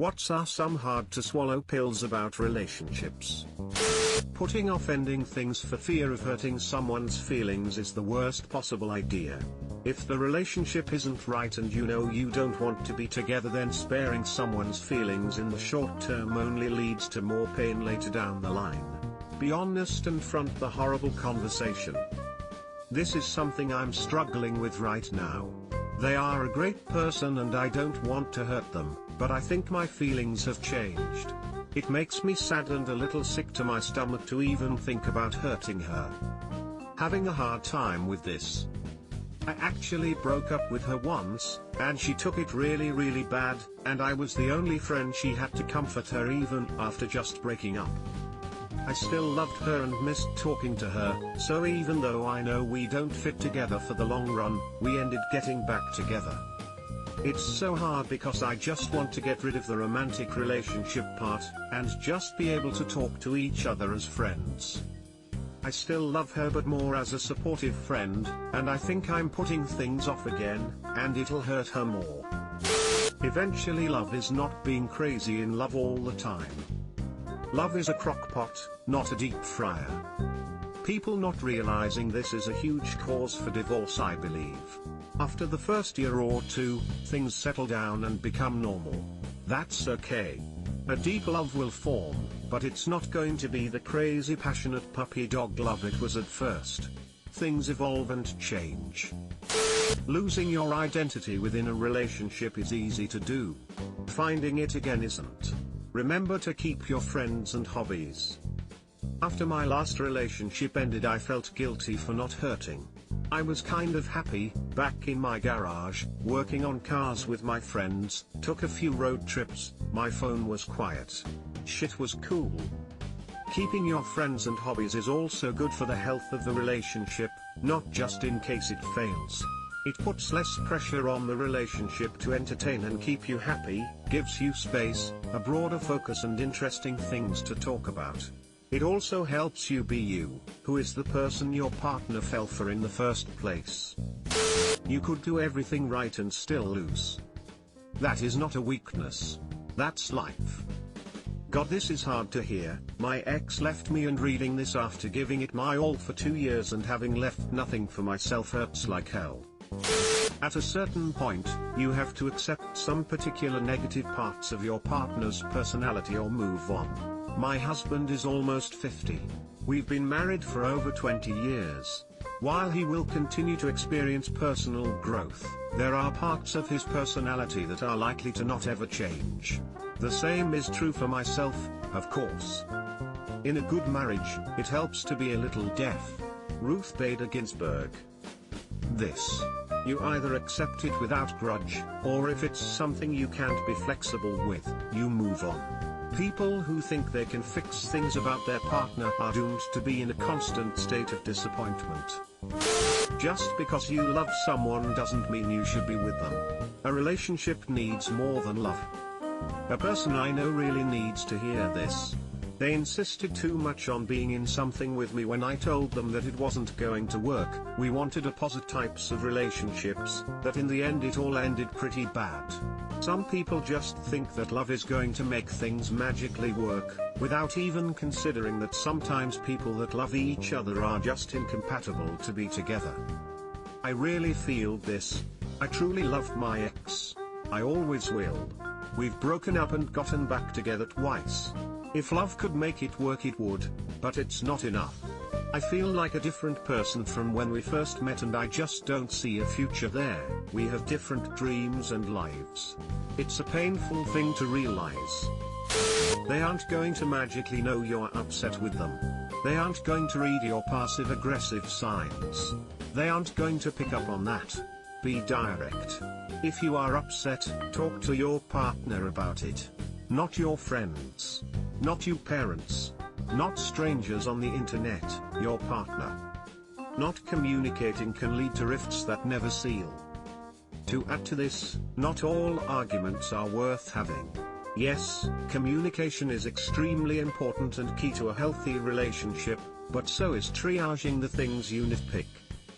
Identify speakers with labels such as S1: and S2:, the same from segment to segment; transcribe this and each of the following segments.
S1: What are some hard to swallow pills about relationships? Putting off ending things for fear of hurting someone's feelings is the worst possible idea. If the relationship isn't right and you know you don't want to be together, then sparing someone's feelings in the short term only leads to more pain later down the line. Be honest and front the horrible conversation. This is something I'm struggling with right now. They are a great person and I don't want to hurt them, but I think my feelings have changed. It makes me sad and a little sick to my stomach to even think about hurting her. Having a hard time with this. I actually broke up with her once, and she took it really bad, and I was the only friend she had to comfort her even after just breaking up. I still loved her and missed talking to her, so even though I know we don't fit together for the long run, we ended getting back together. It's so hard because I just want to get rid of the romantic relationship part, and just be able to talk to each other as friends. I still love her but more as a supportive friend, and I think I'm putting things off again, and it'll hurt her more. Eventually, love is not being crazy in love all the time. Love is a crockpot, not a deep fryer. People not realizing this is a huge cause for divorce, I believe. After the first year or two, things settle down and become normal. That's okay. A deep love will form, but it's not going to be the crazy passionate puppy dog love it was at first. Things evolve and change. Losing your identity within a relationship is easy to do. Finding it again isn't. Remember to keep your friends and hobbies. After my last relationship ended, I felt guilty for not hurting. I was kind of happy, back in my garage, working on cars with my friends, took a few road trips, my phone was quiet. Shit was cool. Keeping your friends and hobbies is also good for the health of the relationship, not just in case it fails. It puts less pressure on the relationship to entertain and keep you happy, gives you space, a broader focus and interesting things to talk about. It also helps you be you, who is the person your partner fell for in the first place. You could do everything right and still lose. That is not a weakness. That's life. God, this is hard to hear. My ex left me, and reading this after giving it my all for 2 years and having left nothing for myself hurts like hell. At a certain point, you have to accept some particular negative parts of your partner's personality or move on. My husband is almost 50. We've been married for over 20 years. While he will continue to experience personal growth, there are parts of his personality that are likely to not ever change. The same is true for myself, of course. In a good marriage, it helps to be a little deaf. Ruth Bader Ginsburg. This. You either accept it without grudge, or if it's something you can't be flexible with, you move on. People who think they can fix things about their partner are doomed to be in a constant state of disappointment. Just because you love someone doesn't mean you should be with them. A relationship needs more than love. A person I know really needs to hear this. They insisted too much on being in something with me when I told them that it wasn't going to work. We wanted opposite types of relationships, that in the end it all ended pretty bad. Some people just think that love is going to make things magically work, without even considering that sometimes people that love each other are just incompatible to be together. I really feel this. I truly love my ex. I always will. We've broken up and gotten back together twice. If love could make it work, it would, but it's not enough. I feel like a different person from when we first met, and I just don't see a future there. We have different dreams and lives. It's a painful thing to realize. They aren't going to magically know you're upset with them. They aren't going to read your passive-aggressive signs. They aren't going to pick up on that. Be direct. If you are upset, talk to your partner about it. Not your friends. Not your parents. Not strangers on the internet, your partner. Not communicating can lead to rifts that never seal. To add to this, not all arguments are worth having. Yes, communication is extremely important and key to a healthy relationship, but so is triaging the things you nitpick.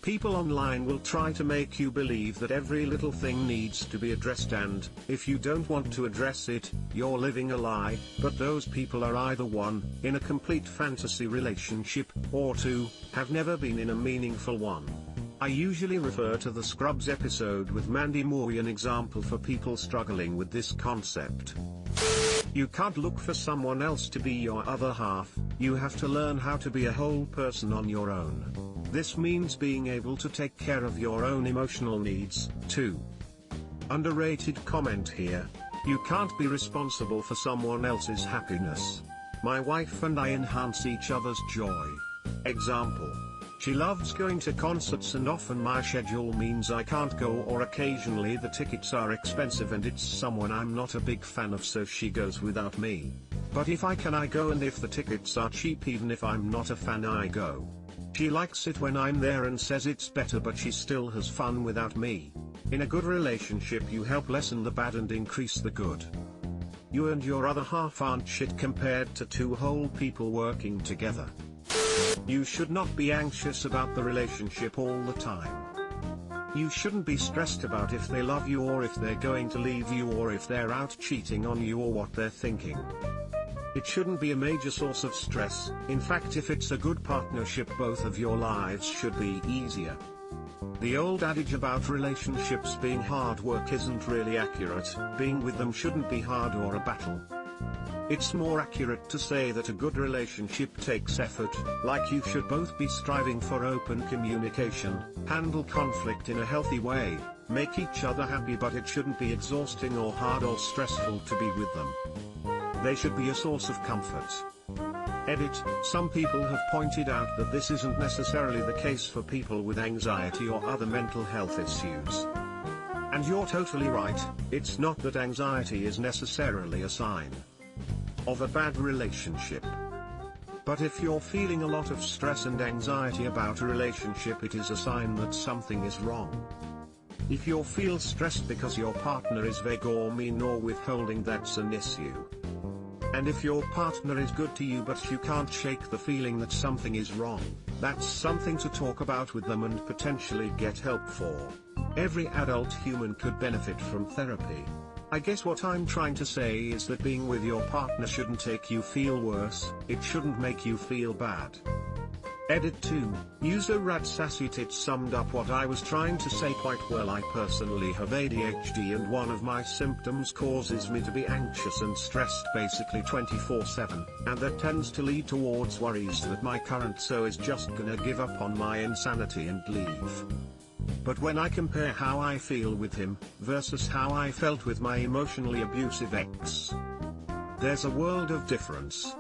S1: People online will try to make you believe that every little thing needs to be addressed, and, if you don't want to address it, you're living a lie. But those people are either 1, in a complete fantasy relationship, or 2, have never been in a meaningful one. I usually refer to the Scrubs episode with Mandy Moore as an example for people struggling with this concept. You can't look for someone else to be your other half, you have to learn how to be a whole person on your own. This means being able to take care of your own emotional needs, too. Underrated comment here. You can't be responsible for someone else's happiness. My wife and I enhance each other's joy. Example. She loves going to concerts and often my schedule means I can't go, or occasionally the tickets are expensive and it's someone I'm not a big fan of, so she goes without me. But if I can, I go, and if the tickets are cheap, even if I'm not a fan, I go. She likes it when I'm there and says it's better, but she still has fun without me. In a good relationship, you help lessen the bad and increase the good. You and your other half aren't shit compared to 2 whole people working together. You should not be anxious about the relationship all the time. You shouldn't be stressed about if they love you or if they're going to leave you or if they're out cheating on you or what they're thinking. It shouldn't be a major source of stress. In fact, if it's a good partnership, both of your lives should be easier. The old adage about relationships being hard work isn't really accurate. Being with them shouldn't be hard or a battle. It's more accurate to say that a good relationship takes effort, like you should both be striving for open communication, handle conflict in a healthy way, make each other happy, but it shouldn't be exhausting or hard or stressful to be with them. They should be a source of comfort. Edit. Some people have pointed out that this isn't necessarily the case for people with anxiety or other mental health issues. And you're totally right, it's not that anxiety is necessarily a sign of a bad relationship. But if you're feeling a lot of stress and anxiety about a relationship, it is a sign that something is wrong. If you feel stressed because your partner is vague or mean or withholding, that's an issue. And if your partner is good to you but you can't shake the feeling that something is wrong, that's something to talk about with them and potentially get help for. Every adult human could benefit from therapy. I guess what I'm trying to say is that being with your partner shouldn't make you feel worse, it shouldn't make you feel bad. Edit 2, user RadSassyTit summed up what I was trying to say quite well. I personally have ADHD and one of my symptoms causes me to be anxious and stressed basically 24/7, and that tends to lead towards worries that my current so is just gonna give up on my insanity and leave. But when I compare how I feel with him, versus how I felt with my emotionally abusive ex, there's a world of difference.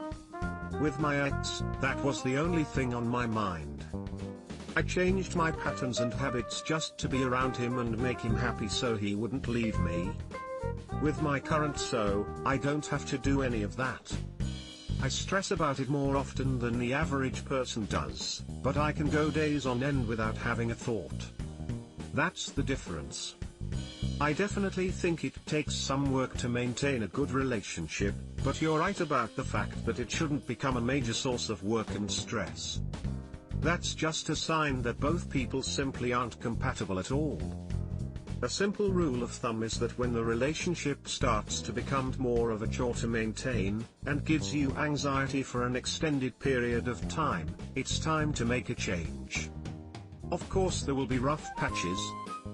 S1: With my ex, that was the only thing on my mind. I changed my patterns and habits just to be around him and make him happy so he wouldn't leave me. With my current so, I don't have to do any of that. I stress about it more often than the average person does, but I can go days on end without having a thought. That's the difference. I definitely think it takes some work to maintain a good relationship, but you're right about the fact that it shouldn't become a major source of work and stress. That's just a sign that both people simply aren't compatible at all. A simple rule of thumb is that when the relationship starts to become more of a chore to maintain, and gives you anxiety for an extended period of time, it's time to make a change. Of course there will be rough patches,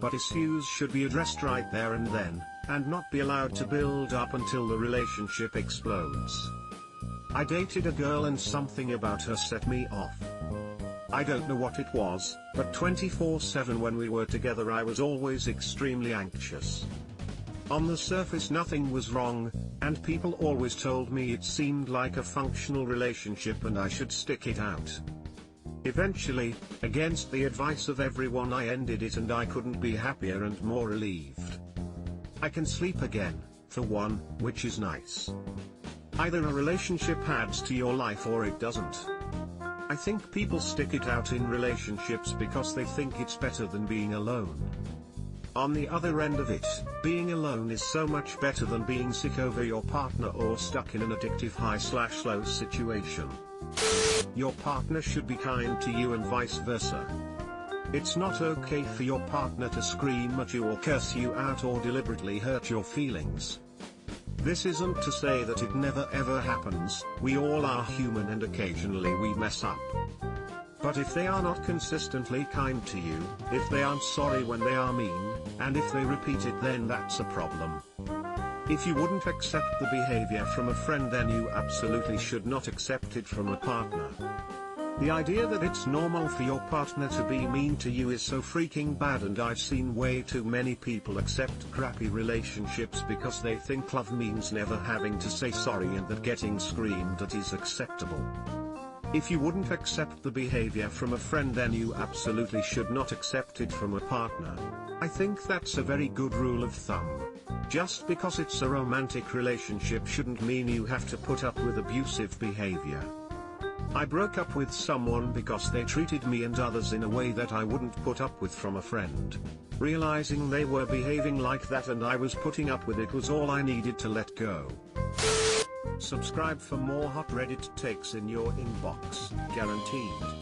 S1: but issues should be addressed right there and then, and not be allowed to build up until the relationship explodes. I dated a girl and something about her set me off. I don't know what it was, but 24/7 when we were together I was always extremely anxious. On the surface nothing was wrong, and people always told me it seemed like a functional relationship and I should stick it out. Eventually, against the advice of everyone, I ended it and I couldn't be happier and more relieved. I can sleep again, for one, which is nice. Either a relationship adds to your life or it doesn't. I think people stick it out in relationships because they think it's better than being alone. On the other end of it, being alone is so much better than being sick over your partner or stuck in an addictive high/low situation. Your partner should be kind to you and vice versa. It's not okay for your partner to scream at you or curse you out or deliberately hurt your feelings. This isn't to say that it never ever happens, we all are human and occasionally we mess up. But if they are not consistently kind to you, if they aren't sorry when they are mean, and if they repeat it, then that's a problem. If you wouldn't accept the behavior from a friend, then you absolutely should not accept it from a partner. The idea that it's normal for your partner to be mean to you is so freaking bad, and I've seen way too many people accept crappy relationships because they think love means never having to say sorry and that getting screamed at is acceptable. If you wouldn't accept the behavior from a friend, then you absolutely should not accept it from a partner. I think that's a very good rule of thumb. Just because it's a romantic relationship shouldn't mean you have to put up with abusive behavior. I broke up with someone because they treated me and others in a way that I wouldn't put up with from a friend. Realizing they were behaving like that and I was putting up with it was all I needed to let go. Subscribe for more hot Reddit takes in your inbox, guaranteed.